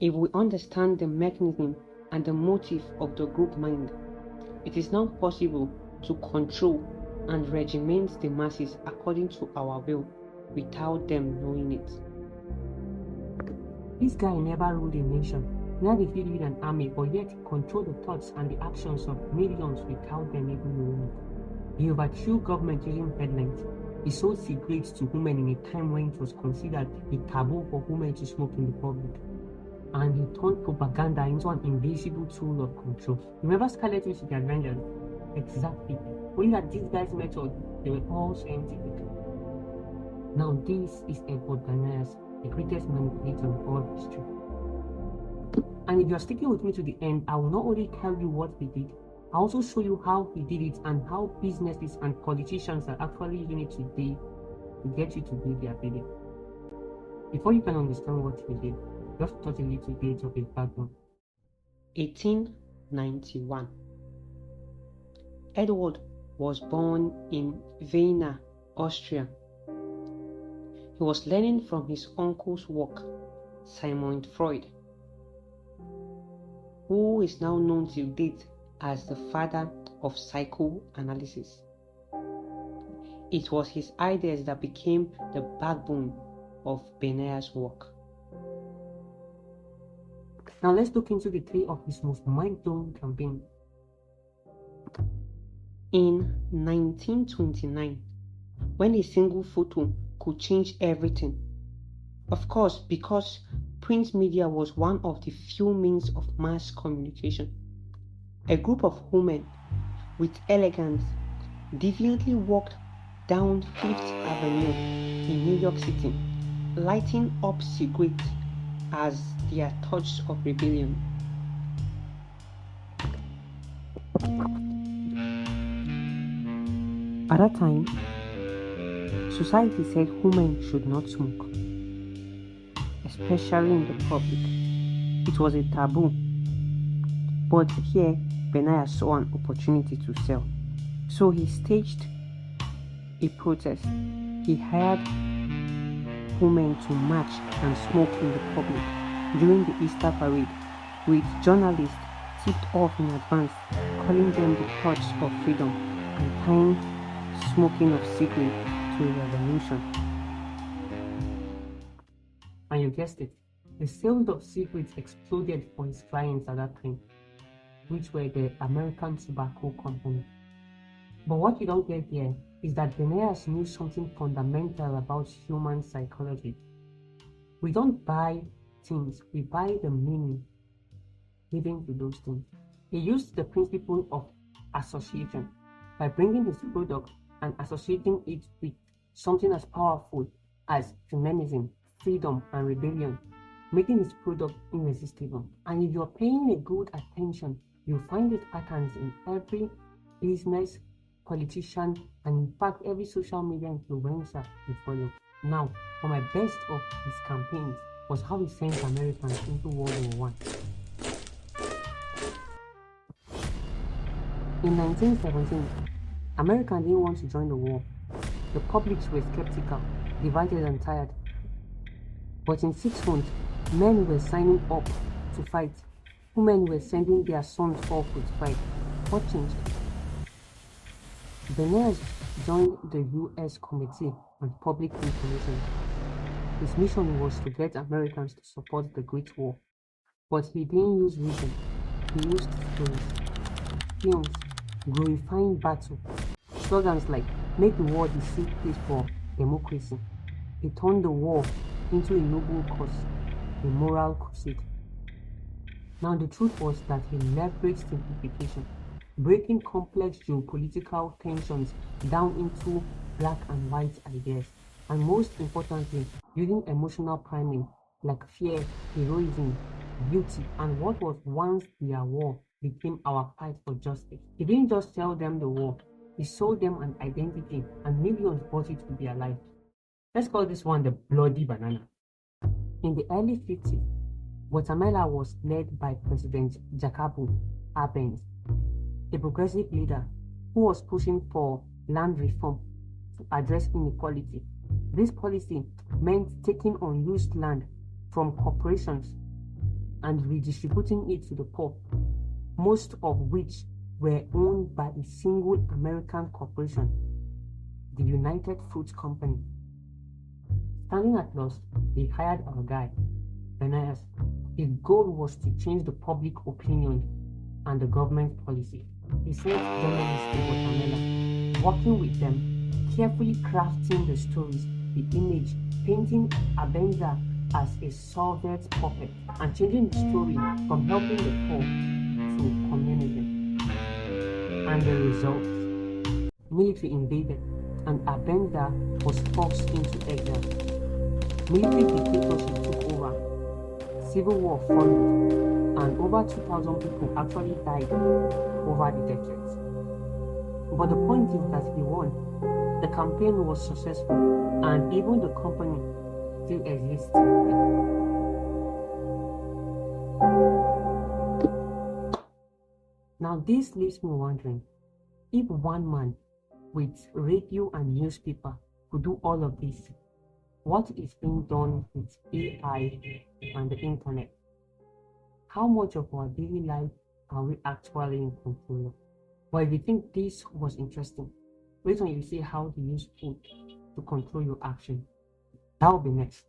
If we understand the mechanism and the motive of the group mind, it is now possible to control and regiment the masses according to our will without them knowing it. This guy never ruled a nation, neither did he lead an army, but yet he controlled the thoughts and the actions of millions without them even knowing it. He overthrew government using headlines. He sold cigarettes to women in a time when it was considered a taboo for women to smoke in the public. And he turned propaganda into an invisible tool of control. Remember Scarlet Witch in the Avengers? Exactly. Only that these guys' method, they were all scientific. Now this is Edward Bernays, the greatest manipulator in all history. And if you're sticking with me to the end, I will not only tell you what he did, I'll also show you how he did it and how businesses and politicians are actually using it today to get you to do their bidding. Before you can understand what he did, just touch a little bit of his background. 1891. Edward was born in Vienna, Austria. He was learning from his uncle's work, Simon Freud, who is now known till date as the father of psychoanalysis. It was his ideas that became the backbone of Bernays' work. Now let's look into the three of his most mind-blowing campaigns. In 1929, when a single photo could change everything, of course, because print media was one of the few means of mass communication, a group of women with elegance deviantly walked down Fifth Avenue in New York City, lighting up cigarettes as their touch of rebellion. At that time, society said women should not smoke, especially in the public. It was a taboo. But here, Bernays saw an opportunity to sell. So he staged a protest. He hired women to march and smoke in the public during the Easter parade, with journalists tipped off in advance, calling them the torch of freedom and tying smoking of cigarettes to a revolution. And you guessed it, the sales of cigarettes exploded for his clients at that time, which were the American Tobacco Company. But what you don't get here is that Bernays knew something fundamental about human psychology. We don't buy things, we buy the meaning given to those things. He used the principle of association by bringing his product and associating it with something as powerful as feminism, freedom, and rebellion, making his product irresistible. And if you're paying a good attention, you'll find these patterns in every business, politician, and in fact every social media influencer you follow. Now, for my best of his campaigns was how he sent Americans into World War I. In 1917, America didn't want to join the war. The publics were skeptical, divided and tired. But in 6 months, men were signing up to fight. Women were sending their sons off to fight. What changed? Bernays joined the U.S. Committee on Public Information. His mission was to get Americans to support the Great War. But he didn't use reason, he used stories, films, glorifying battle, slogans like "Make the war the safe place for democracy." He turned the war into a noble cause, a moral crusade. Now the truth was that he leveraged simplification, breaking complex geopolitical tensions down into black and white ideas, and most importantly, using emotional priming like fear, heroism, beauty, and what was once their war became our fight for justice. He didn't just sell them the war, he sold them an identity, and millions bought it with their life. Let's call this one the bloody banana. In the early 50s, Guatemala was led by President Jacobo Arbenz, a progressive leader who was pushing for land reform to address inequality. This policy meant taking unused land from corporations and redistributing it to the poor, most of which were owned by a single American corporation, the United Fruit Company. Standing at loss, they hired our guy, Bernays. His goal was to change the public opinion and the government policy. He sent journalists to Guatemala, working with them, carefully crafting the stories, the image, painting Abenza as a Soviet puppet, and changing the story from helping the poor to communism. And the result, military invaded, and Abenza was forced into exile. Military dictatorship took over. Civil war followed, and over 2,000 people actually died over the decades. But the point is that he won. The campaign was successful, and even the company still exists today. Now this leaves me wondering, if one man with radio and newspaper could do all of this, what is being done with AI and the internet? How much of our daily life are we actually in control of? Well, if you think this was interesting, wait until you see how to use food to control your action. That will be next.